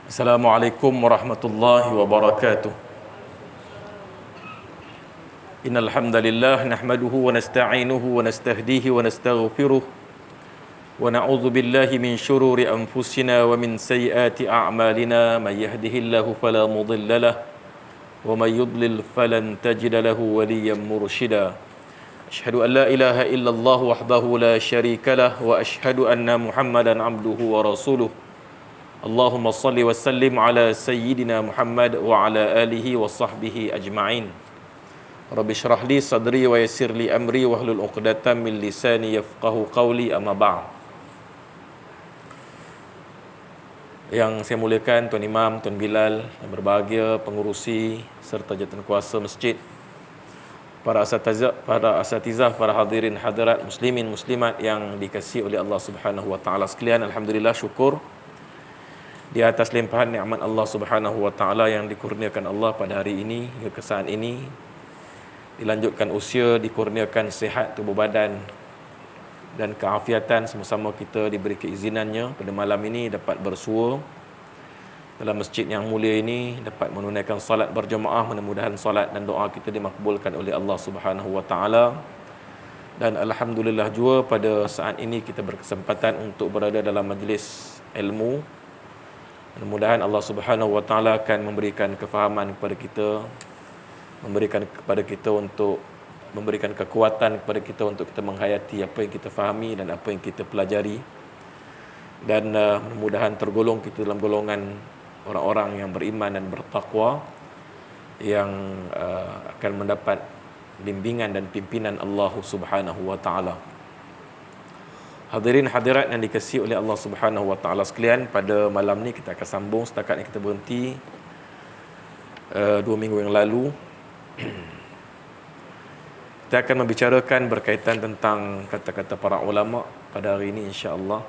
Assalamualaikum warahmatullahi wabarakatuh. Innal hamdalillah nahmaduhu wa nasta'inuhu wa nastahdihi wa nastaghfiruh wa na'udzu billahi min shururi anfusina wa min sayyiati a'malina may yahdihillahu fala mudilla lahu wa may yudlil falan tajida lahu waliyyan mursyida. Asyhadu an la ilaha illallah wahdahu la syarika lah wa asyhadu anna Muhammadan abduhu wa rasuluh. Allahumma salli wa sallim ala sayyidina Muhammad wa ala alihi wa sahbihi ajma'in. Rabbi syrah li sadri wa yassir li amri wa hlul 'uqdatam min lisani yafqahu qawli, amma ba'd. Yang saya muliakan Tuan Imam, Tuan Bilal, yang berbahagia, pengurusi serta jawatankuasa masjid, para asatizah, para hadirin hadirat muslimin muslimat yang dikasihi oleh Allah Subhanahu wa taala sekalian, alhamdulillah, syukur di atas limpahan nikmat Allah Subhanahu wa taala yang dikurniakan Allah pada hari ini hingga ke saat ini, dilanjutkan usia, dikurniakan sihat tubuh badan dan keafiatan, sama-sama kita diberi keizinannya pada malam ini dapat bersua dalam masjid yang mulia ini, dapat menunaikan solat berjemaah. Mudah-mudahan solat dan doa kita dimakbulkan oleh Allah Subhanahu wa taala. Dan alhamdulillah juga pada saat ini kita berkesempatan untuk berada dalam majlis ilmu. Mudah-mudahan Allah Subhanahu wa taala akan memberikan kefahaman kepada kita, memberikan kepada kita untuk memberikan kekuatan kepada kita untuk kita menghayati apa yang kita fahami dan apa yang kita pelajari. Dan mudah-mudahan tergolong kita dalam golongan orang-orang yang beriman dan bertakwa yang akan mendapat bimbingan dan pimpinan Allah Subhanahu wa taala. Hadirin hadirat yang dikasihi oleh Allah Subhanahu wa taala sekalian, pada malam ni kita akan sambung setakat yang kita berhenti 2 minggu yang lalu. Kita akan membicarakan berkaitan tentang kata-kata para ulama pada hari ini, insya-Allah.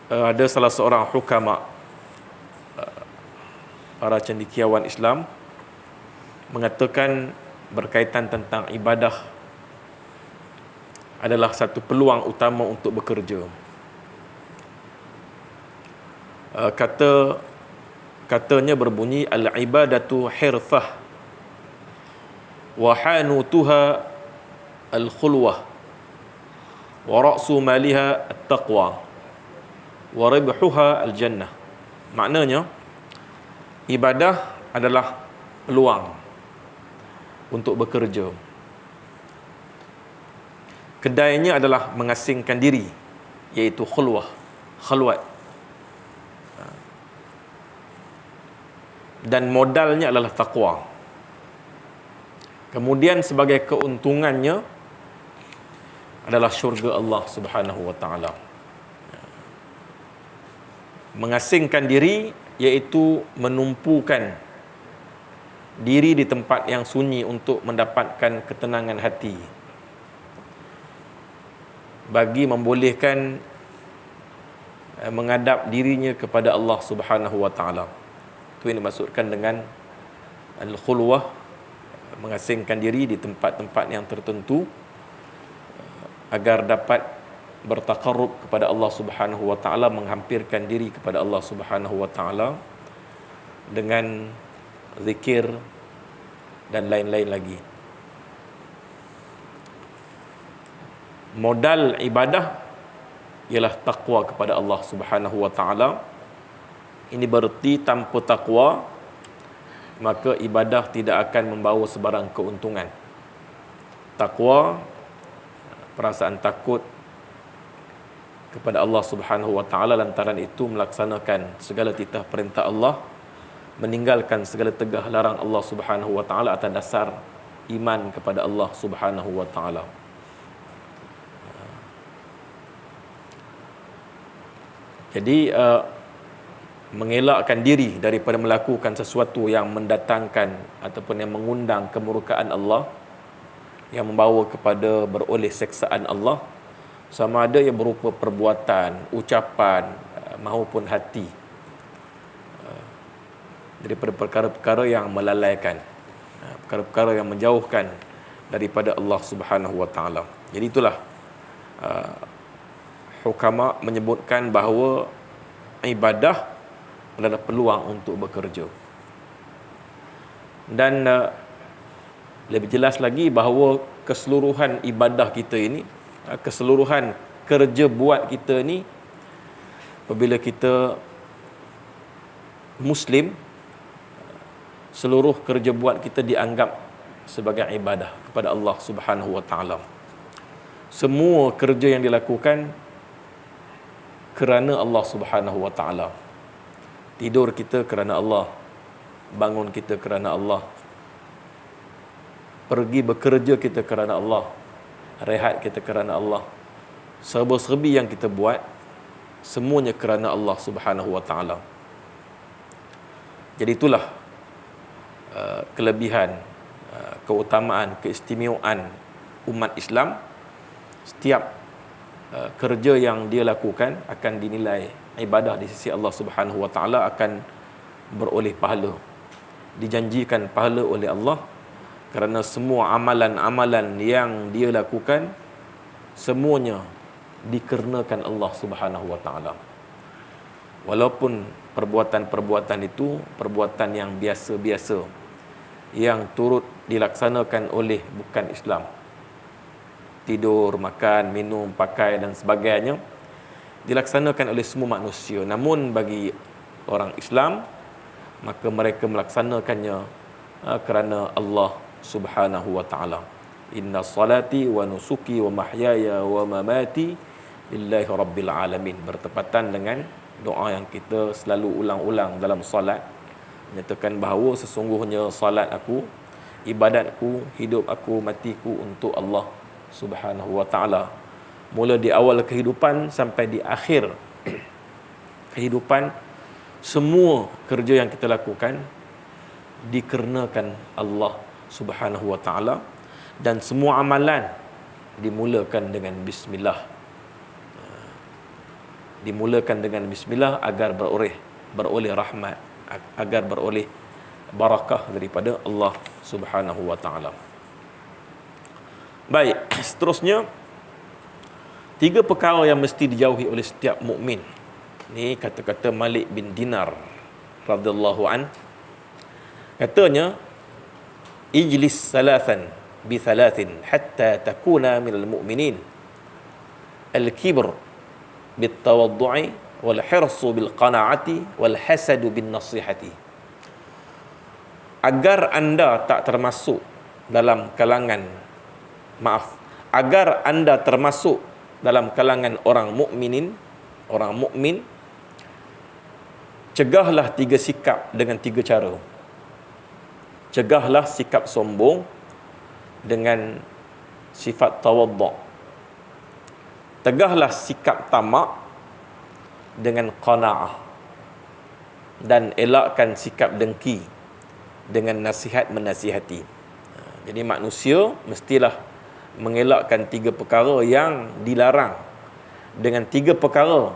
Ada salah seorang hukama, para cendekiawan Islam, mengatakan berkaitan tentang ibadah adalah satu peluang utama untuk bekerja. Katanya berbunyi, al-ibadatu hirfah wa hanutuha al-khulwah wa ra'su maliha at-taqwa wa ribhuha al-jannah. Maknanya, ibadah adalah peluang untuk bekerja. Kedainya adalah mengasingkan diri, iaitu khulwah, khalwat. Dan modalnya adalah taqwa. Kemudian sebagai keuntungannya adalah syurga Allah Subhanahu wa taala. Mengasingkan diri iaitu menumpukan diri di tempat yang sunyi untuk mendapatkan ketenangan hati, bagi membolehkan menghadap dirinya kepada Allah Subhanahu wa taala. Itu yang dimaksudkan dengan al-khulwah, mengasingkan diri di tempat-tempat yang tertentu agar dapat bertaqarrub kepada Allah Subhanahu wa taala, menghampirkan diri kepada Allah Subhanahu wa taala dengan zikir dan lain-lain lagi. Modal ibadah ialah takwa kepada Allah Subhanahu wa taala. Ini berarti tanpa takwa maka ibadah tidak akan membawa sebarang keuntungan. Takwa, perasaan takut kepada Allah Subhanahu wa taala, lantaran itu melaksanakan segala titah perintah Allah, meninggalkan segala tegah larang Allah Subhanahu wa taala atas dasar iman kepada Allah Subhanahu wa taala. Jadi mengelakkan diri daripada melakukan sesuatu yang mendatangkan ataupun yang mengundang kemurkaan Allah, yang membawa kepada beroleh seksaan Allah, sama ada yang berupa perbuatan, ucapan maupun hati, daripada perkara-perkara yang melalaikan, perkara-perkara yang menjauhkan daripada Allah Subhanahu wa taala. Jadi itulah hukama menyebutkan bahawa ibadah adalah peluang untuk bekerja. Dan lebih jelas lagi bahawa keseluruhan ibadah kita ini, keseluruhan kerja buat kita ni, apabila kita Muslim, seluruh kerja buat kita dianggap sebagai ibadah kepada Allah Subhanahu wa taala. Semua kerja yang dilakukan kerana Allah Subhanahu wa taala. Tidur kita kerana Allah, bangun kita kerana Allah, pergi bekerja kita kerana Allah, rehat kita kerana Allah. Serba-serbi yang kita buat semuanya kerana Allah Subhanahu wa taala. Jadi itulah kelebihan, keutamaan, keistimewaan umat Islam. Setiap kerja yang dia lakukan akan dinilai ibadah di sisi Allah Subhanahu wa taala, akan beroleh pahala. Dijanjikan pahala oleh Allah kerana semua amalan-amalan yang dia lakukan semuanya dikarenakan Allah Subhanahu wa taala. Walaupun perbuatan-perbuatan itu perbuatan yang biasa-biasa yang turut dilaksanakan oleh bukan Islam. Tidur, makan, minum, pakai dan sebagainya dilaksanakan oleh semua manusia. Namun bagi orang Islam, maka mereka melaksanakannya kerana Allah Subhanahu wa taala. Inna salati wa nusuki wa mahyaya wa mamati lillahi rabbil alamin. Bertepatan dengan doa yang kita selalu ulang-ulang dalam solat, menyatakan bahawa sesungguhnya salat aku, ibadatku, hidup aku, matiku untuk Allah Subhanahu wa taala. Mula di awal kehidupan sampai di akhir kehidupan, semua kerja yang kita lakukan dikarenakan Allah Subhanahu wa taala, dan semua amalan dimulakan dengan bismillah. Dimulakan dengan bismillah agar beroleh rahmat, agar beroleh barakah daripada Allah Subhanahu wa taala. Baik, seterusnya 3 perkara yang mesti dijauhi oleh setiap mukmin. Ni kata-kata Malik bin Dinar radhiyallahu an. Katanya, ijlis salasan bi thalathin hatta takuna minal mu'minin. Al-kibr bit tawaddu'i wal hirsu bil qana'ati wal hasadu bin nasihati. Agar anda tak termasuk dalam kalangan agar anda termasuk dalam kalangan orang mukmin, cegahlah 3 sikap dengan 3 cara. Cegahlah sikap sombong dengan sifat tawaddu'. Tegahlah sikap tamak dengan qanaah. Dan elakkan sikap dengki dengan nasihat menasihati. Jadi manusia mestilah mengelakkan 3 perkara yang dilarang dengan 3 perkara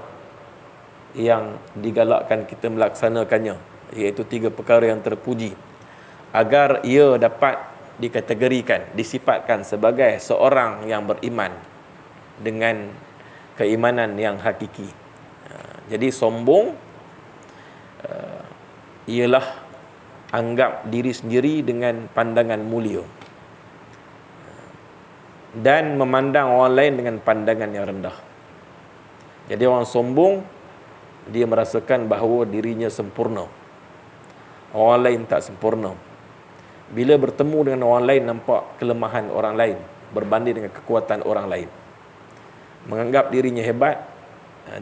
yang digalakkan kita melaksanakannya, iaitu 3 perkara yang terpuji, agar ia dapat dikategorikan, disifatkan sebagai seorang yang beriman dengan keimanan yang hakiki. Jadi sombong ialah anggap diri sendiri dengan pandangan mulia dan memandang orang lain dengan pandangan yang rendah. Jadi orang sombong, dia merasakan bahawa dirinya sempurna, orang lain tak sempurna. Bila bertemu dengan orang lain, nampak kelemahan orang lain berbanding dengan kekuatan orang lain. Menganggap dirinya hebat,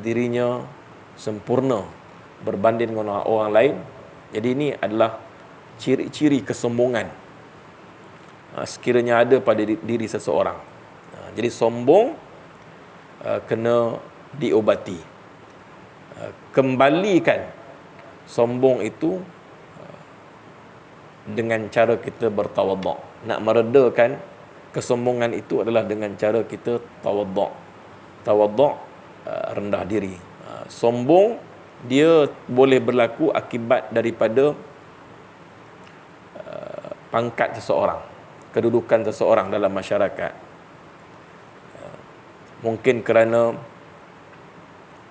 dirinya sempurna berbanding dengan orang lain. Jadi ini adalah ciri-ciri kesombongan sekiranya ada pada diri seseorang. Jadi sombong kena diobati. Kembalikan sombong itu dengan cara kita bertawaddu'. Nak meredakan kesombongan itu adalah dengan cara kita tawaddu'. Tawaddu' rendah diri. Sombong dia boleh berlaku akibat daripada pangkat seseorang, kedudukan seseorang dalam masyarakat. Mungkin kerana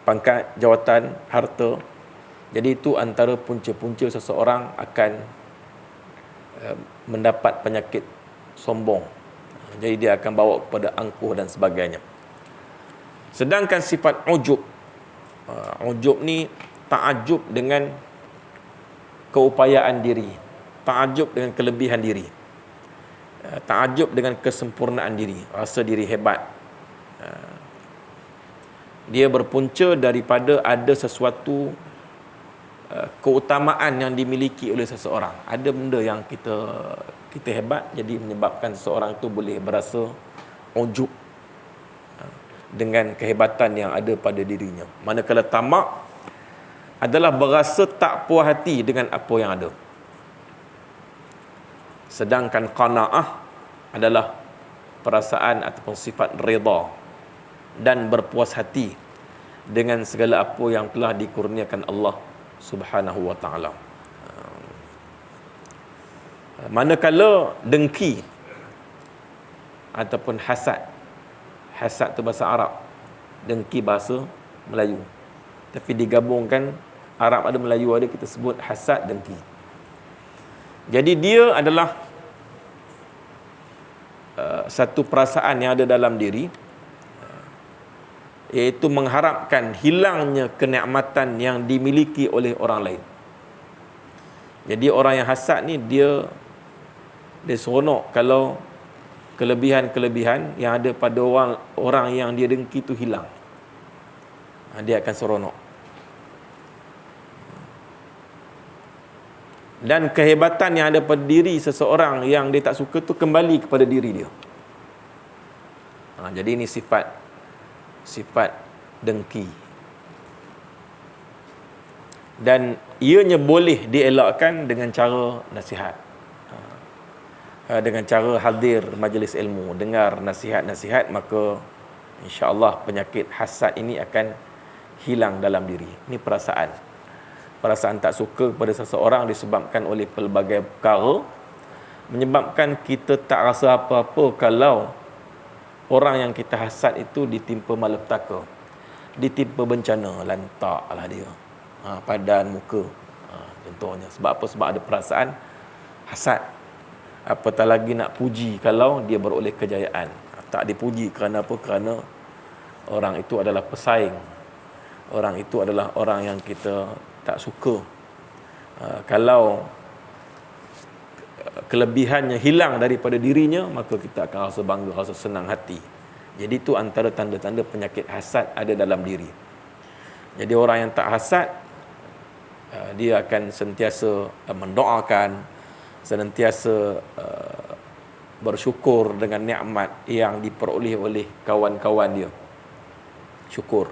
pangkat, jawatan, harta. Jadi itu antara punca-punca seseorang akan mendapat penyakit sombong. Jadi dia akan bawa kepada angkuh dan sebagainya. Sedangkan sifat ujub, ujub ni ta'ajub dengan keupayaan diri, ta'ajub dengan kelebihan diri, ta'ajub dengan kesempurnaan diri, rasa diri hebat. Dia berpunca daripada ada sesuatu keutamaan yang dimiliki oleh seseorang. Ada benda yang kita hebat, jadi menyebabkan seseorang itu boleh berasa ujub dengan kehebatan yang ada pada dirinya. Manakala tamak adalah berasa tak puas hati dengan apa yang ada. Sedangkan qanaah adalah perasaan ataupun sifat redha dan berpuas hati dengan segala apa yang telah dikurniakan Allah Subhanahu wa taala. Manakala dengki ataupun hasad, hasad tu bahasa Arab, dengki bahasa Melayu, tapi digabungkan Arab ada, Melayu ada, kita sebut hasad, dengki. Jadi dia adalah satu perasaan yang ada dalam diri, iaitu mengharapkan hilangnya kenikmatan yang dimiliki oleh orang lain. Jadi orang yang hasad ni dia seronok kalau kelebihan-kelebihan yang ada pada orang yang dia dengki tu hilang. Dia akan seronok. Dan kehebatan yang ada pada diri seseorang yang dia tak suka tu kembali kepada diri dia. Jadi ini sifat dengki. Dan ianya boleh dielakkan dengan cara nasihat, dengan cara hadir majlis ilmu, dengar nasihat-nasihat, maka insya-Allah penyakit hasad ini akan hilang dalam diri. Ini perasaan tak suka kepada seseorang disebabkan oleh pelbagai perkara, menyebabkan kita tak rasa apa-apa kalau orang yang kita hasad itu ditimpa malapetaka, ditimpa bencana, lantaklah dia, padan muka, contohnya. Sebab apa? Sebab ada perasaan hasad. Apatah lagi nak puji kalau dia beroleh kejayaan. Tak dipuji kerana apa? Kerana orang itu adalah pesaing, orang itu adalah orang yang kita tak suka. Kalau kelebihannya hilang daripada dirinya, maka kita akan rasa bangga, rasa senang hati. Jadi itu antara tanda-tanda penyakit hasad ada dalam diri. Jadi orang yang tak hasad, dia akan sentiasa mendoakan, senantiasa bersyukur dengan nikmat yang diperoleh oleh kawan-kawan dia. Syukur.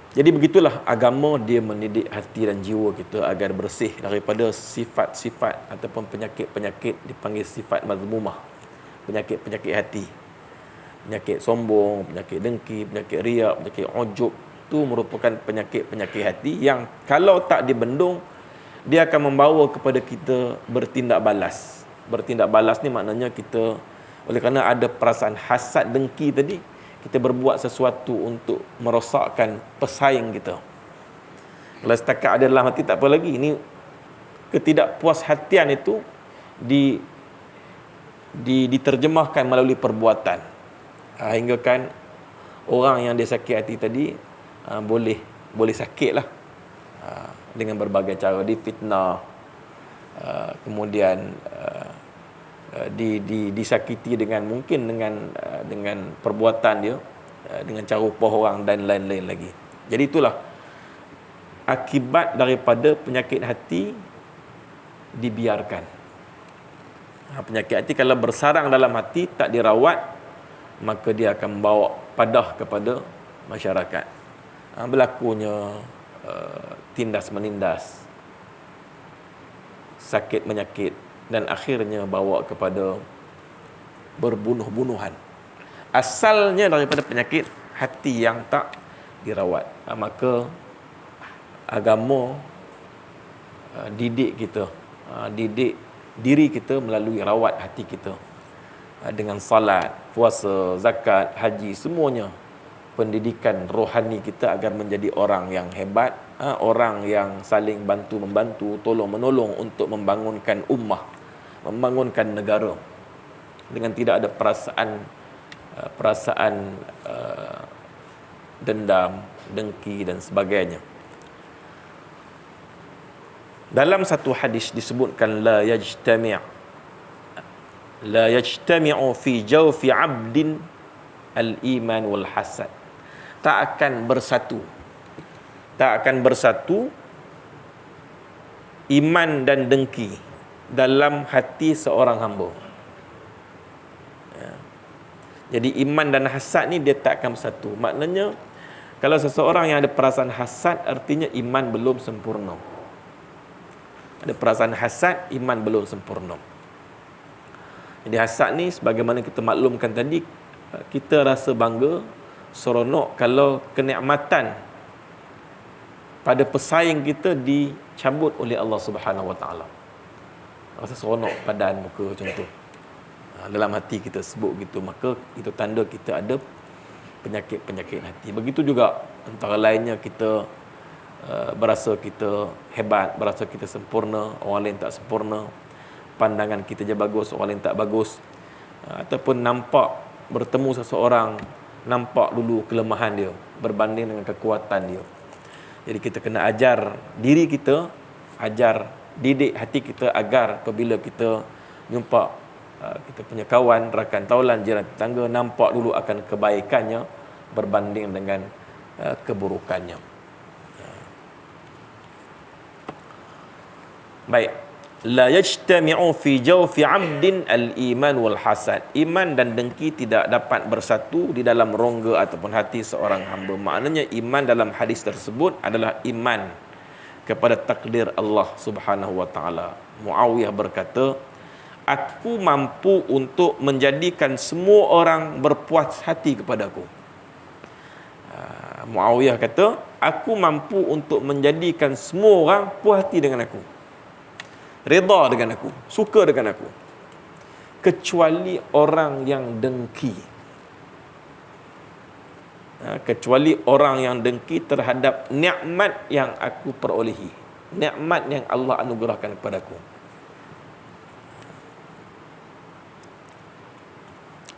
Jadi begitulah agama dia mendidik hati dan jiwa kita agar bersih daripada sifat-sifat ataupun penyakit-penyakit dipanggil sifat mazmumah, penyakit-penyakit hati. Penyakit sombong, penyakit dengki, penyakit riak, penyakit ujub, itu merupakan penyakit-penyakit hati yang kalau tak dibendung, dia akan membawa kepada kita bertindak balas. Bertindak balas ni maknanya kita, oleh kerana ada perasaan hasad, dengki tadi, kita berbuat sesuatu untuk merosakkan pesaing kita. Kalau setakat ada dalam hati tak apa lagi. Ini ketidakpuashatian itu diterjemahkan melalui perbuatan. Hingga kan orang yang dia sakit hati tadi boleh sakitlah dengan berbagai cara, difitnah, kemudian disakiti dengan mungkin dengan perbuatan dia, dengan cara upah orang dan lain-lain lagi. Jadi itulah akibat daripada penyakit hati dibiarkan. Penyakit hati kalau bersarang dalam hati, tak dirawat, maka dia akan membawa padah kepada masyarakat. Berlakunya tindas menindas, sakit menyakit, dan akhirnya bawa kepada berbunuh-bunuhan. Asalnya daripada penyakit hati yang tak dirawat. Maka agama didik kita, didik diri kita melalui rawat hati kita, dengan salat, puasa, zakat, haji, semuanya pendidikan rohani kita agar menjadi orang yang hebat, orang yang saling bantu-membantu, tolong-menolong untuk membangunkan ummah, membangunkan negara dengan tidak ada perasaan dendam, dengki dan sebagainya. Dalam satu hadis disebutkan la yajtami'u fi jawfi 'abdin al-iman wal hasad. Tak akan bersatu iman dan dengki dalam hati seorang hamba. Jadi iman dan hasad ni dia tak akan bersatu. Maknanya kalau seseorang yang ada perasaan hasad, artinya iman belum sempurna. Ada perasaan hasad, iman belum sempurna. Jadi hasad ni sebagaimana kita maklumkan tadi, kita rasa bangga, seronok kalau kenikmatan pada pesaing kita dicabut oleh Allah Subhanahu Wa Taala. Rasa seronok badan muka contoh. Dalam hati kita sebut gitu, maka itu tanda kita ada penyakit-penyakit hati. Begitu juga antara lainnya kita berasa kita hebat, berasa kita sempurna, orang lain tak sempurna, pandangan kita je bagus, orang lain tak bagus, ataupun nampak bertemu seseorang, nampak dulu kelemahan dia berbanding dengan kekuatan dia. Jadi kita kena ajar diri kita, didik hati kita agar apabila kita jumpa kita punya kawan, rakan taulan, jiran tetangga, nampak dulu akan kebaikannya berbanding dengan keburukannya. Baik, la yajtami'u fi jawfi 'abdin al-iman wal hasad. Iman dan dengki tidak dapat bersatu di dalam rongga ataupun hati seorang hamba. Maknanya iman dalam hadis tersebut adalah iman kepada takdir Allah Subhanahu wa taala. Muawiyah berkata, aku mampu untuk menjadikan semua orang berpuas hati kepadaku. Muawiyah kata, aku mampu untuk menjadikan semua orang puas hati dengan aku, redha dengan aku, suka dengan aku, kecuali orang yang dengki. Kecuali orang yang dengki terhadap nikmat yang aku perolehi, nikmat yang Allah anugerahkan kepadaku.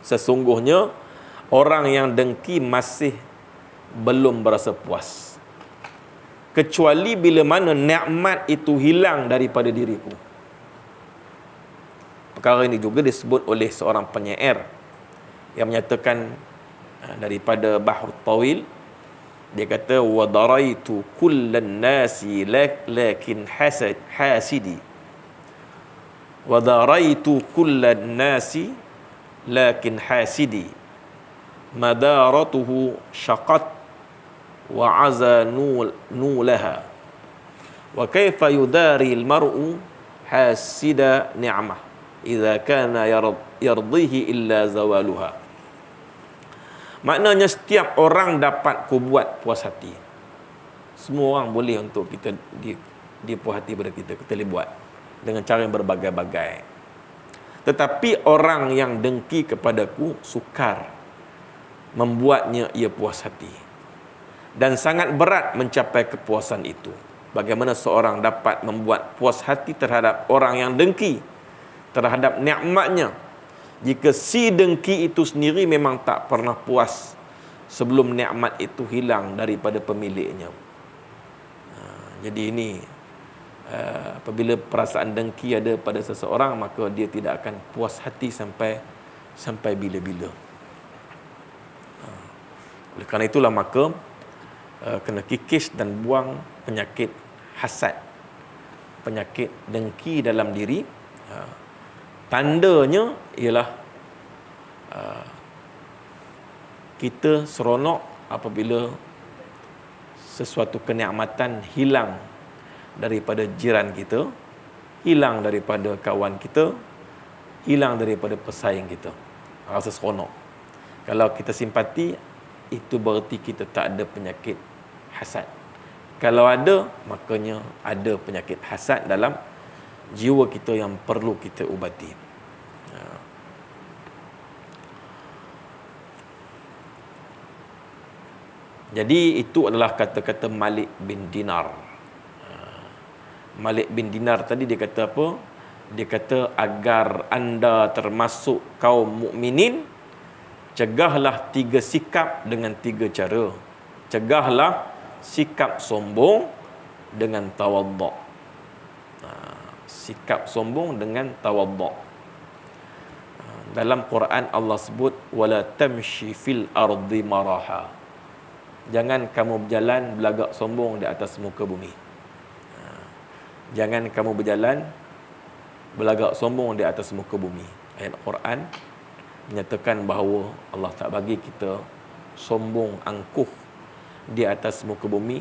Sesungguhnya orang yang dengki masih belum berasa puas, kecuali bila mana nikmat itu hilang daripada diriku. Perkara ini juga disebut oleh seorang penyair yang menyatakan daripada Bahrut Tawil, dia kata, wa daraitu kullan nasi lakin hasidi, wa daraitu kullan nasi lakin hasidi, madaratuhu syaqat wa aza nulaha, wa kaifa yudari al-mar'u hasida ni'mah idza kana yardihi illa zawaluha. Maknanya setiap orang dapat ku buat puas hati. Semua orang boleh untuk kita dia puas hati pada kita, kita boleh buat dengan cara yang berbagai-bagai. Tetapi orang yang dengki kepadaku sukar membuatnya ia puas hati, dan sangat berat mencapai kepuasan itu. Bagaimana seorang dapat membuat puas hati terhadap orang yang dengki terhadap nikmatnya, jika si dengki itu sendiri memang tak pernah puas sebelum nikmat itu hilang daripada pemiliknya. Jadi ini apabila perasaan dengki ada pada seseorang, maka dia tidak akan puas hati sampai bila-bila. Oleh kerana itulah maka kena kikis dan buang penyakit hasad, penyakit dengki dalam diri. Tandanya ialah kita seronok apabila sesuatu kenikmatan hilang daripada jiran kita, hilang daripada kawan kita, hilang daripada pesaing kita. Rasa seronok. Kalau kita simpati, itu berarti kita tak ada penyakit hasad. Kalau ada, makanya ada penyakit hasad dalam jiwa kita yang perlu kita ubati. Jadi itu adalah kata-kata Malik bin Dinar. Malik bin Dinar tadi dia kata apa? Dia kata agar anda termasuk kaum mukminin, cegahlah 3 sikap dengan 3 cara. Cegahlah sikap sombong dengan tawaduk. Sikap sombong dengan tawaduk. Dalam Quran Allah sebut wala tamshi fil ardi maraha. Jangan kamu berjalan belagak sombong di atas muka bumi. Jangan kamu berjalan belagak sombong di atas muka bumi. Ayat Quran menyatakan bahawa Allah tak bagi kita sombong angkuh di atas muka bumi,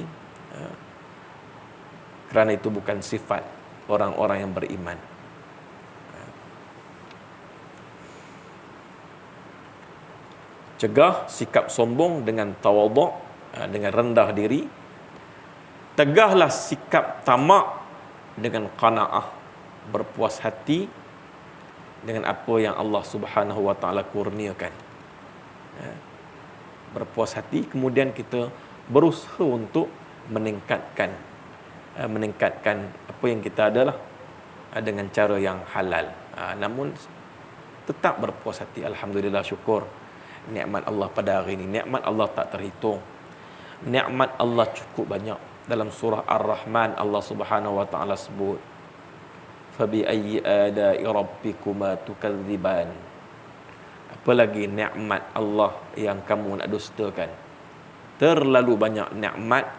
kerana itu bukan sifat orang-orang yang beriman. Cegah sikap sombong dengan tawaduk, dengan rendah diri. Tegahlah sikap tamak dengan qanaah, berpuas hati dengan apa yang Allah Subhanahu wa taala kurniakan. Berpuas hati, kemudian kita berusaha untuk meningkatkan apa yang kita adalah dengan cara yang halal. Namun tetap berpuas hati. Alhamdulillah, syukur nikmat Allah pada hari ini. Nikmat Allah tak terhitung. Nikmat Allah cukup banyak. Dalam surah Ar-Rahman Allah Subhanahu wa taala sebut fabi ayyi ala'i rabbikuma tukadziban. Apa lagi nikmat Allah yang kamu nak dustakan? Terlalu banyak nikmat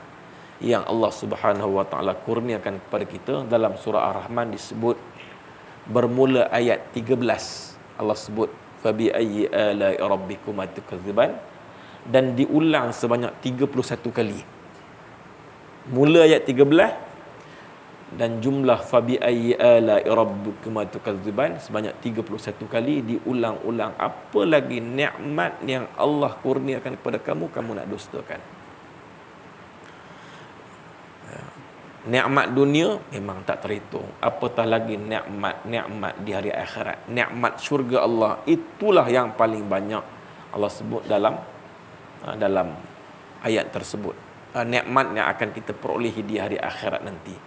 yang Allah Subhanahu wa taala kurniakan kepada kita. Dalam surah Ar-Rahman disebut bermula ayat 13 Allah sebut fabi ayyi ala'i rabbikuma tukadziban, dan diulang sebanyak 31 kali. Mula ayat 13 dan jumlah fabi ayyi ala'i rabbikuma tukadziban sebanyak 31 kali diulang-ulang. Apa lagi nikmat yang Allah kurniakan kepada kamu, kamu nak dustakan? Nikmat dunia memang tak terhitung. Apatah lagi nikmat di hari akhirat. Nikmat syurga Allah, itulah yang paling banyak Allah sebut dalam ayat tersebut. Nikmat yang akan kita perolehi di hari akhirat nanti,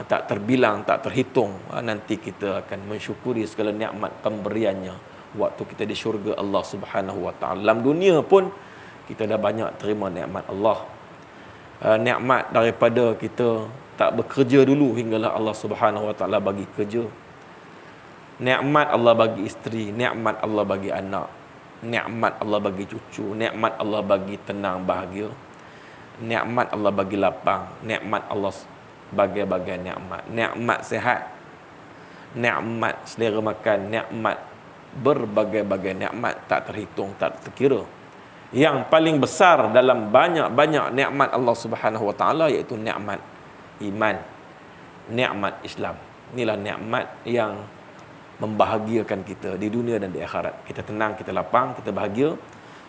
tak terbilang, tak terhitung. Nanti kita akan mensyukuri segala nikmat pemberiannya waktu kita di syurga Allah Subhanahu wa taala. Dalam dunia pun kita dah banyak terima nikmat Allah. Nikmat daripada kita tak bekerja dulu hinggalah Allah Subhanahu wa taala bagi kerja. Nikmat Allah bagi isteri, nikmat Allah bagi anak, nikmat Allah bagi cucu, nikmat Allah bagi tenang bahagia, nikmat Allah bagi lapang, nikmat Allah bagai-bagai nikmat. Nikmat sihat, nikmat selera makan, nikmat berbagai-bagai nikmat tak terhitung, tak terkira. Yang paling besar dalam banyak-banyak nikmat Allah Subhanahu wa taala iaitu nikmat iman, nikmat Islam. Inilah nikmat yang membahagiakan kita di dunia dan di akhirat. Kita tenang, kita lapang, kita bahagia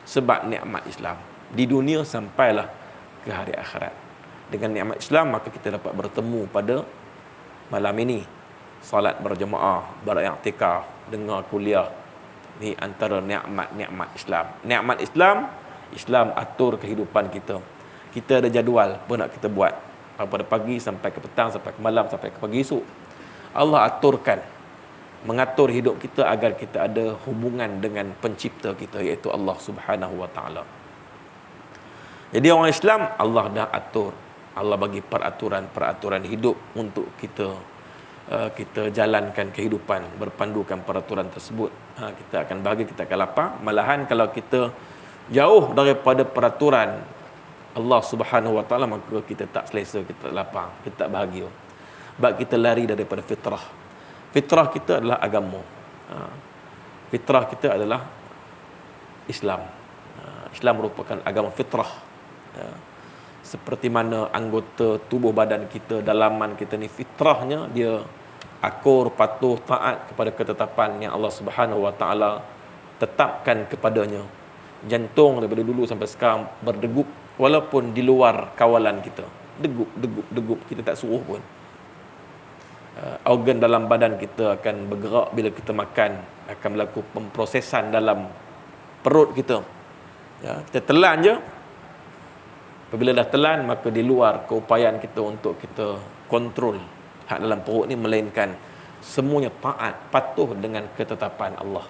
sebab nikmat Islam. Di dunia sampailah ke hari akhirat. Dengan nikmat Islam maka kita dapat bertemu pada malam ini, salat berjemaah, beriktikaf, dengar kuliah. Ini antara nikmat Islam. Nikmat Islam atur kehidupan kita. Kita ada jadual apa nak kita buat, pada pagi sampai ke petang, sampai ke malam, sampai ke pagi esok. Allah aturkan, mengatur hidup kita agar kita ada hubungan dengan pencipta kita iaitu Allah Subhanahu wa taala. Jadi orang Islam Allah dah atur. Allah bagi peraturan hidup untuk kita jalankan kehidupan berpandukan peraturan tersebut. Kita akan bahagia, kita akan lapang. Malahan kalau kita jauh daripada peraturan Allah Subhanahu wa taala maka kita tak selesa, kita tak lapang, kita tak bahagia. Sebab kita lari daripada fitrah. Fitrah kita adalah agama. Fitrah kita adalah Islam. Islam merupakan agama fitrah. Seperti mana anggota tubuh badan kita, dalaman kita ni fitrahnya dia akur, patuh, taat kepada ketetapan yang Allah Subhanahu wa taala tetapkan kepadanya. Jantung daripada dulu sampai sekarang berdegup walaupun di luar kawalan kita. Degup, kita tak suruh pun. Organ dalam badan kita akan bergerak bila kita makan, akan berlaku pemprosesan dalam perut kita. Kita telan je, Apabila dah telan, maka di luar keupayaan kita untuk kita kontrol hak dalam perut ni, melainkan semuanya taat, patuh dengan ketetapan Allah.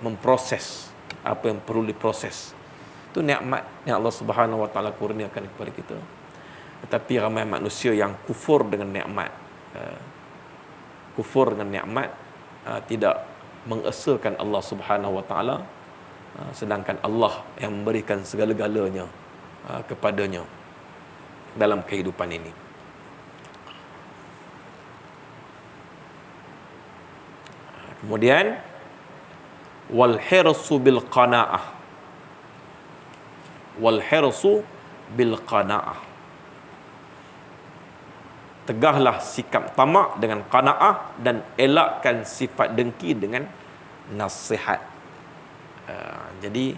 Memproses apa yang perlu diproses. Itu nikmat yang Allah Subhanahu Wa Taala kurniakan kepada kita. Tetapi ramai manusia yang kufur dengan nikmat, tidak mengesakan Allah Subhanahu Wa Taala, sedangkan Allah yang memberikan segala-galanya kepadanya dalam kehidupan ini. Kemudian wal hirsu bil qanaah. Wal hirsu bil qanaah. Tegahlah sikap tamak dengan qanaah, dan elakkan sifat dengki dengan nasihat. Jadi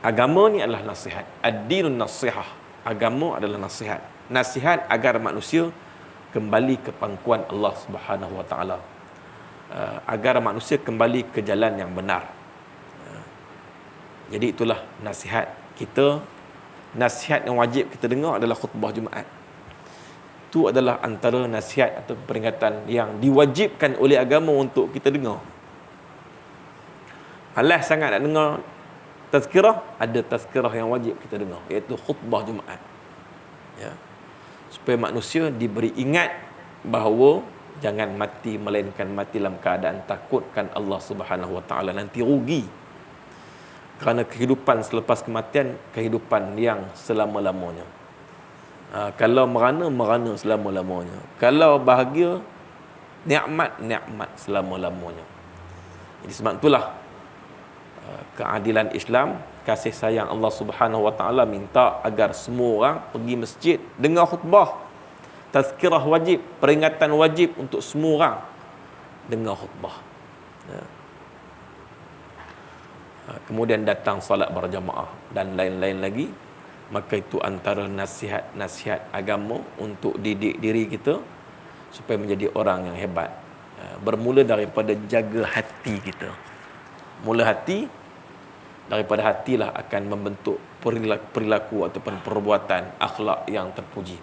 agama ni adalah nasihat. Ad-dinun nasihah. Agama adalah nasihat. Nasihat agar manusia kembali ke pangkuan Allah Subhanahu Wa Taala. Agar manusia kembali ke jalan yang benar. Jadi itulah nasihat kita. Nasihat yang wajib kita dengar adalah khutbah Jumaat. Itu adalah antara nasihat atau peringatan yang diwajibkan oleh agama untuk kita dengar. Malas sangat nak dengar tazkirah, ada tazkirah yang wajib kita dengar, iaitu khutbah Jumaat. Ya. Supaya manusia diberi ingat bahawa jangan mati melainkan mati dalam keadaan takutkan Allah Subhanahu Wa Taala, nanti rugi. Kerana kehidupan selepas kematian, kehidupan yang selama-lamanya. Kalau merana selama-lamanya. Kalau bahagia, nikmat selama-lamanya. Jadi sebab itulah keadilan Islam, kasih sayang Allah Subhanahu Wa Taala minta agar semua orang pergi masjid, dengar khutbah. Tazkirah wajib, peringatan wajib untuk semua orang dengar khutbah. Kemudian datang salat berjamaah dan lain-lain lagi. Maka itu antara nasihat-nasihat agama untuk didik diri kita supaya menjadi orang yang hebat. Bermula daripada jaga hati kita. Mula hati, daripada hatilah akan membentuk perilaku ataupun perbuatan akhlak yang terpuji.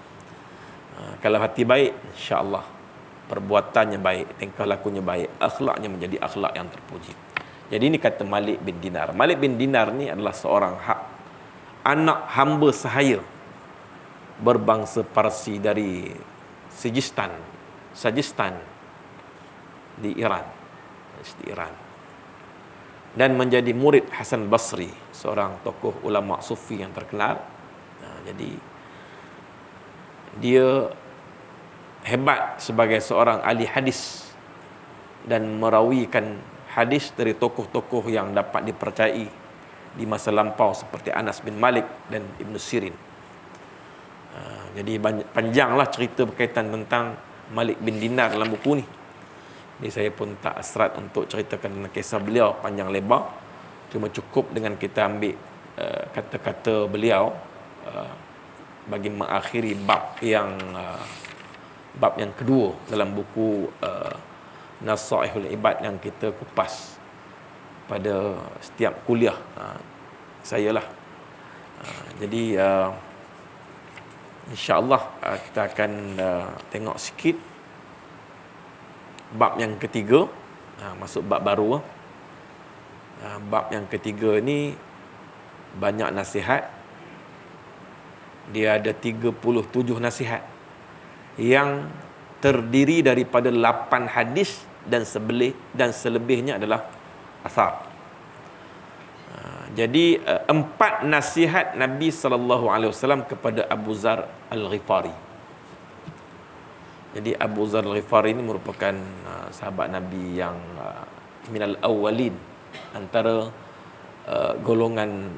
Kalau hati baik, insya-Allah perbuatannya baik, tingkah lakunya baik, akhlaknya menjadi akhlak yang terpuji. Jadi ini kata Malik bin Dinar. Malik bin Dinar ni adalah seorang anak hamba sahaya berbangsa Parsi dari Sajistan di Iran. Dan menjadi murid Hasan Basri, seorang tokoh ulama sufi yang terkenal. Jadi dia hebat sebagai seorang ahli hadis dan merawikan hadis dari tokoh-tokoh yang dapat dipercayai di masa lampau seperti Anas bin Malik dan Ibn Sirin. Jadi panjanglah cerita berkaitan tentang Malik bin Dinar dalam buku ni. Jadi saya pun tak asrat untuk ceritakan tentang kisah beliau panjang lebar. Cuma cukup dengan kita ambil kata-kata beliau bagi mengakhiri bab yang kedua dalam buku Nasaihul Ibad yang kita kupas pada setiap kuliah saya lah. Jadi insya-Allah kita akan tengok sikit bab yang ketiga, masuk bab baru. Bab yang ketiga ni banyak nasihat. Dia ada 37 nasihat yang terdiri daripada 8 hadis dan selebihnya adalah asar. Jadi 4 nasihat Nabi SAW kepada Abu Zar Al-Ghifari. Jadi Abu Zar Al-Ghifari ini merupakan sahabat Nabi yang minal awwalin, antara golongan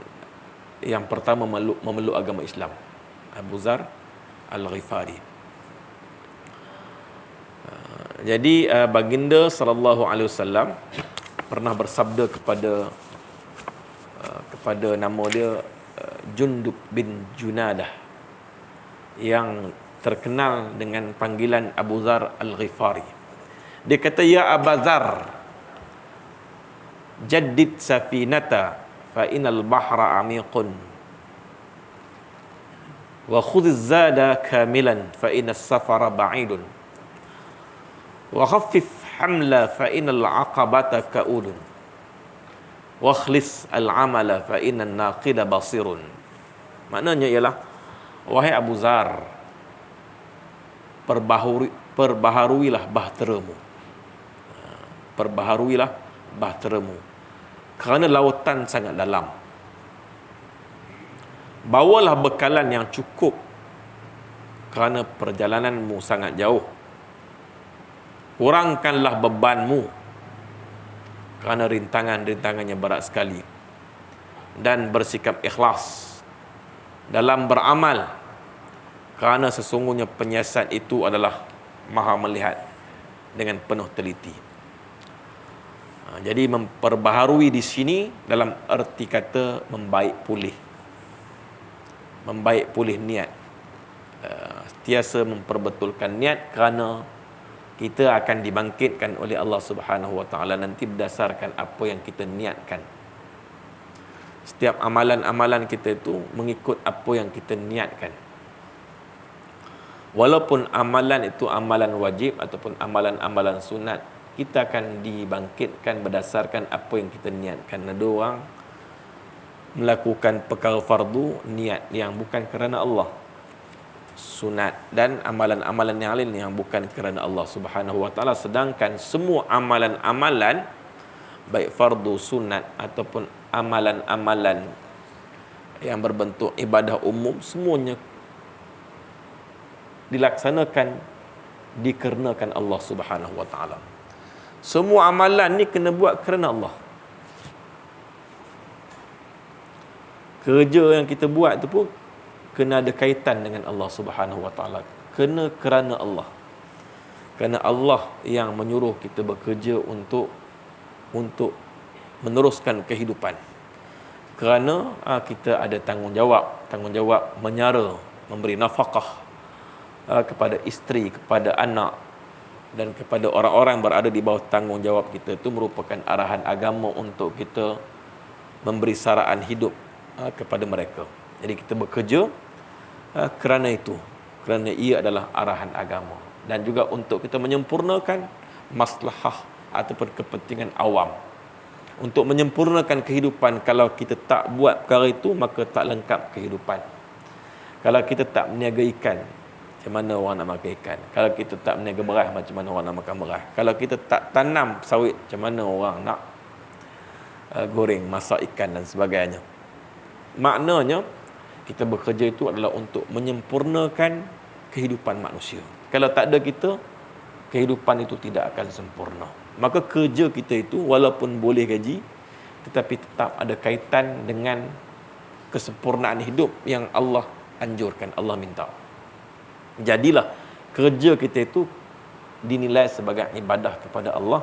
yang pertama memeluk agama Islam. Abu Zar Al-Ghifari. Jadi baginda SAW pernah bersabda kepada nama dia Jundub bin Junadah, yang terkenal dengan panggilan Abu Zar Al-Ghifari. Dia kata, ya Abu Zar, jaddid safinata fa inal bahra amiqun. wa khudhiz zada kamilan fa inna safara ba'idun wa khaffif hamla fa innal aqabata ka'udun wa khlis al-amala fa innan naqida basirun. Maknanya ialah, wahai Abu Zar, perbaharuilah bahteramu. Perbaharuilah bahteramu kerana lautan sangat dalam. Bawalah bekalan yang cukup kerana perjalananmu sangat jauh. Kurangkanlah bebanmu kerana rintangan-rintangannya berat sekali. Dan bersikap ikhlas dalam beramal kerana sesungguhnya penyiasat itu adalah maha melihat dengan penuh teliti. Jadi memperbaharui di sini dalam erti kata membaik pulih. Membaik pulih niat. Sentiasa memperbetulkan niat kerana kita akan dibangkitkan oleh Allah Subhanahu Wa Taala nanti berdasarkan apa yang kita niatkan. Setiap amalan-amalan kita itu mengikut apa yang kita niatkan. Walaupun amalan itu amalan wajib ataupun amalan-amalan sunat, kita akan dibangkitkan berdasarkan apa yang kita niatkan. Ada orang melakukan perkara fardu niat yang bukan kerana Allah, sunat dan amalan-amalan yang lain yang bukan kerana Allah Subhanahu Wa Taala, sedangkan semua amalan-amalan baik fardu, sunat ataupun amalan-amalan yang berbentuk ibadah umum, semuanya dilaksanakan dikarenakan Allah Subhanahu Wa Taala. Semua amalan ni kena buat kerana Allah. Kerja yang kita buat tu pun kena ada kaitan dengan Allah Subhanahu Wa Taala. Kena kerana Allah. Kerana Allah yang menyuruh kita bekerja untuk meneruskan kehidupan. Kerana kita ada tanggungjawab menyara, memberi nafkah kepada isteri, kepada anak dan kepada orang-orang yang berada di bawah tanggungjawab kita. Itu merupakan arahan agama untuk kita memberi saraan hidup kepada mereka. Jadi kita bekerja kerana itu, kerana ia adalah arahan agama, dan juga untuk kita menyempurnakan maslahah ataupun kepentingan awam, untuk menyempurnakan kehidupan. Kalau kita tak buat perkara itu, maka tak lengkap kehidupan. Kalau kita tak meniaga ikan, macam mana orang nak makan ikan? Kalau kita tak meniaga beras, macam mana orang nak makan beras? Kalau kita tak tanam sawit, macam mana orang nak goreng, masak ikan dan sebagainya? Maknanya kita bekerja itu adalah untuk menyempurnakan kehidupan manusia. Kalau tak ada kita, kehidupan itu tidak akan sempurna. Maka kerja kita itu walaupun boleh gaji, tetapi tetap ada kaitan dengan kesempurnaan hidup yang Allah anjurkan, Allah minta. Jadilah kerja kita itu dinilai sebagai ibadah kepada Allah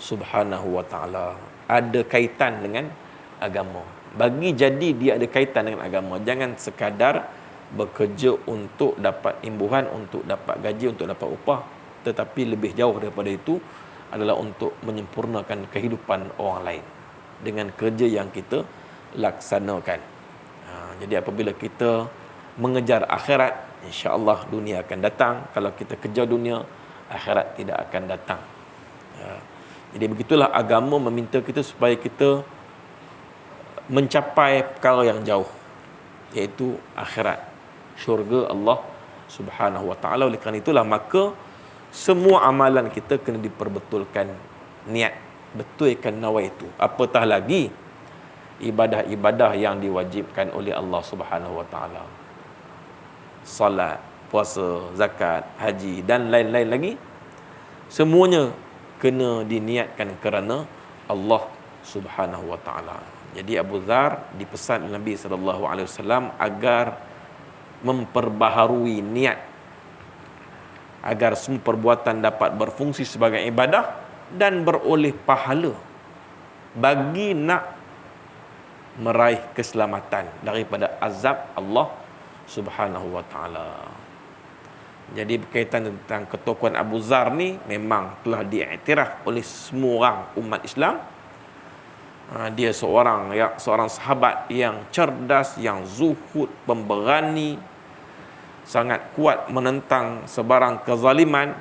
Subhanahu Wa Taala. Ada kaitan dengan agama. Bagi jadi dia ada kaitan dengan agama. Jangan sekadar bekerja untuk dapat imbuhan, untuk dapat gaji, untuk dapat upah, tetapi lebih jauh daripada itu adalah untuk menyempurnakan kehidupan orang lain dengan kerja yang kita laksanakan. Jadi apabila kita mengejar akhirat, insya-Allah dunia akan datang. Kalau kita kejar dunia, akhirat tidak akan datang. Jadi begitulah agama meminta kita supaya kita mencapai perkara yang jauh, iaitu akhirat, syurga Allah Subhanahu Wa Taala. Oleh kerana itulah maka semua amalan kita kena diperbetulkan niat, betulkan nawaitu. Apatah lagi ibadah-ibadah yang diwajibkan oleh Allah Subhanahu Wa Taala, salat, puasa, zakat, haji dan lain-lain lagi, semuanya kena diniatkan kerana Allah Subhanahu Wa Taala. Jadi Abu Dzar dipesan Nabi SAW agar memperbaharui niat, agar semua perbuatan dapat berfungsi sebagai ibadah dan beroleh pahala bagi nak meraih keselamatan daripada azab Allah Subhanahu Wa Taala. Jadi berkaitan tentang ketokohan Abu Dzar ni memang telah diiktiraf oleh semua orang umat Islam. Dia seorang sahabat yang cerdas, yang zuhud, pemberani, sangat kuat menentang sebarang kezaliman.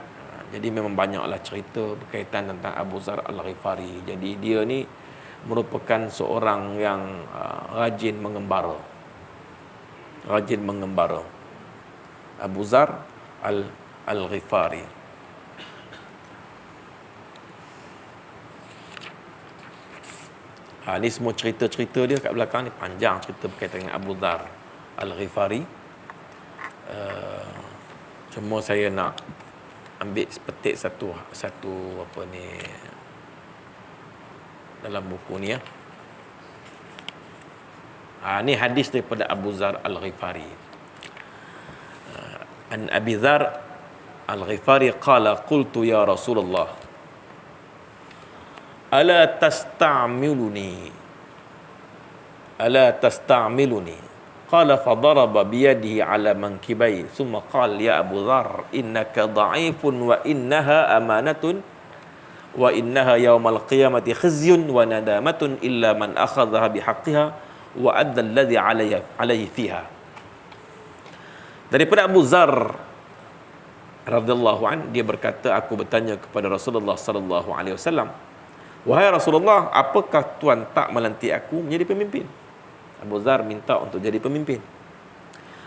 Jadi memang banyaklah cerita berkaitan tentang Abu Zar Al-Ghifari. Jadi dia ni merupakan seorang yang rajin mengembara. Rajin mengembara. Abu Zar Al-Ghifari. Ini semua cerita-cerita dia kat belakang ni panjang, cerita berkaitan dengan Abu Zar Al-Ghifari. Cuma saya nak ambil sepetik satu apa ni dalam buku ni ya. Ni hadis daripada Abu Zar Al-Ghifari. An Abi Zar Al-Ghifari qala qultu ya Rasulullah ala tasta'miluni qala fadaraba biyadihi ala mankibai thumma qala ya Abu Dhar innaka dha'ifun wa innaha amanatun wa innaha yawmal qiyamati khizyun wa nadamatun illa man akhadhaha bihaqqiha wa adda alladhi alayhi fiha. Daripada Abu Zar radhiyallahu an, dia berkata, aku bertanya kepada Rasulullah sallallahu alaihi wasallam, wahai Rasulullah, apakah tuan tak melantik aku menjadi pemimpin? Abu Zar minta untuk jadi pemimpin.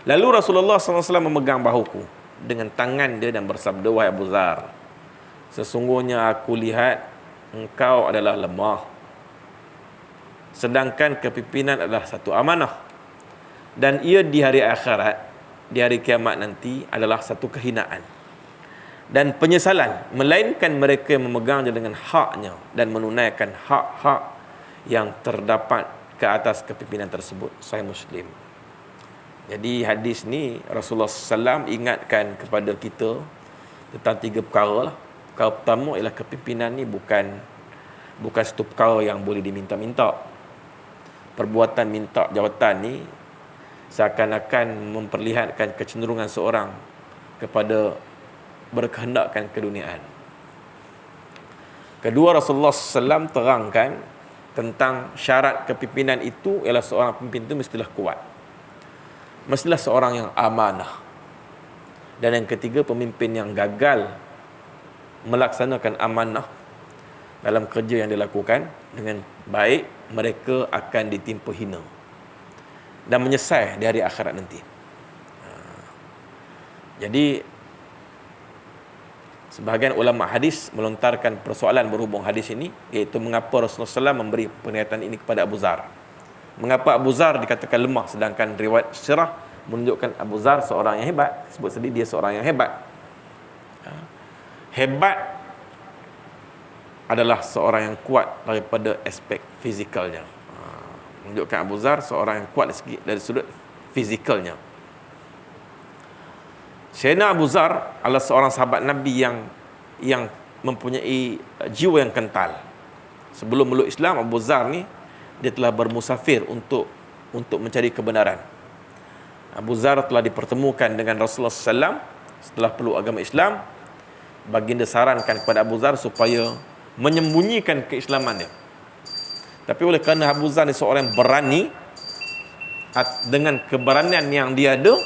Lalu Rasulullah SAW memegang bahuku dengan tangan dia dan bersabda, wahai Abu Zar, sesungguhnya aku lihat engkau adalah lemah, sedangkan kepimpinan adalah satu amanah, dan ia di hari akhirat, di hari kiamat nanti adalah satu kehinaan dan penyesalan, melainkan mereka yang memegangnya dengan haknya dan menunaikan hak-hak yang terdapat ke atas kepimpinan tersebut. Sahih Muslim. Jadi hadis ni Rasulullah SAW ingatkan kepada kita tentang 3 perkara lah. Perkara pertama ialah kepimpinan ni bukan satu perkara yang boleh diminta-minta. Perbuatan minta jawatan ni seakan-akan memperlihatkan kecenderungan seorang kepada berkehendakkan keduniaan. Kedua, Rasulullah SAW terangkan tentang syarat kepimpinan itu ialah seorang pemimpin itu mestilah kuat, mestilah seorang yang amanah. Dan yang ketiga, pemimpin yang gagal melaksanakan amanah dalam kerja yang dilakukan dengan baik, mereka akan ditimpa hina dan menyesal di hari akhirat nanti. Jadi sebahagian ulama hadis melontarkan persoalan berhubung hadis ini, iaitu mengapa Rasulullah SAW memberi pernyataan ini kepada Abu Zar. Mengapa Abu Zar dikatakan lemah, sedangkan riwayat sirah menunjukkan Abu Zar seorang yang hebat. Sebut tadi dia seorang yang hebat. Hebat adalah seorang yang kuat daripada aspek fizikalnya. Menunjukkan Abu Zar seorang yang kuat dari sudut fizikalnya. Sayyidina Abu Zar adalah seorang sahabat Nabi yang mempunyai jiwa yang kental. Sebelum meluk Islam, Abu Zar ni dia telah bermusafir untuk mencari kebenaran. Abu Zar telah dipertemukan dengan Rasulullah SAW setelah peluk agama Islam. Baginda sarankan kepada Abu Zar supaya menyembunyikan keislaman dia. Tapi oleh kerana Abu Zar ni seorang yang berani, dengan keberanian yang dia ada,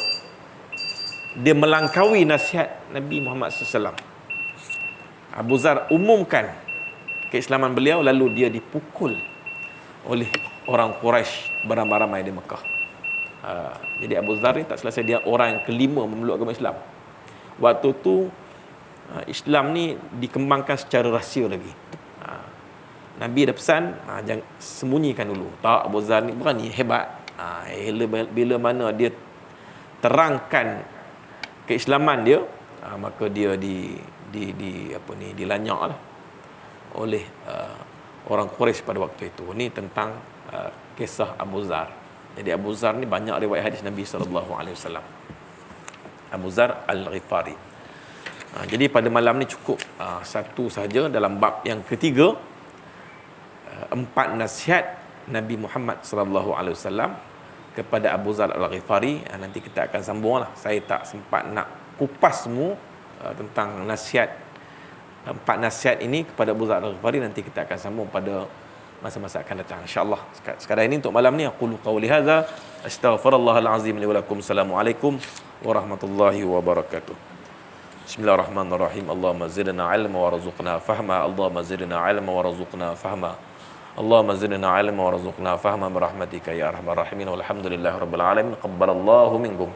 dia melangkaui nasihat Nabi Muhammad SAW. Abu Zar umumkan keislaman beliau, lalu dia dipukul oleh orang Quraisy beramai-ramai di Mekah. Jadi Abu Zar ni tak selesai dia orang yang kelima memeluk agama Islam. Waktu tu Islam ni dikembangkan secara rahsia lagi. Nabi ada pesan, jangan sembunyikan dulu. Tak, Abu Zar ni berani, hebat. Bila mana dia terangkan keislaman dia, maka dia dilanyaklah oleh orang Quraisy pada waktu itu. Ini tentang kisah Abu Zar. Jadi Abu Zar ni banyak riwayat hadis Nabi SAW. Abu Zar Al-Ghifari. Jadi pada malam ni cukup satu saja dalam bab yang ketiga, 4 nasihat Nabi Muhammad SAW kepada Abu Zar Al-Ghifari. Nanti kita akan sambunglah. Saya tak sempat nak kupas semua tentang nasihat, 4 nasihat ini kepada Abu Zar Al-Ghifari. Nanti kita akan sambung pada masa-masa akan datang, insya-Allah. Sekadar ini untuk malam ni, aku qawli hadza, astaghfirullahal azim li wa lakum. Assalamualaikum warahmatullahi wabarakatuh. Bismillahirrahmanirrahim. Allahumma zidna ilma warzuqna fahma. Allahumma zidna ilma warzuqna fahma. Allahumma zidna ilma warzuqna fahma birahmatika ya arhamar rahimin. Walhamdulillahi rabbil alamin. Qabbalallahu minkum.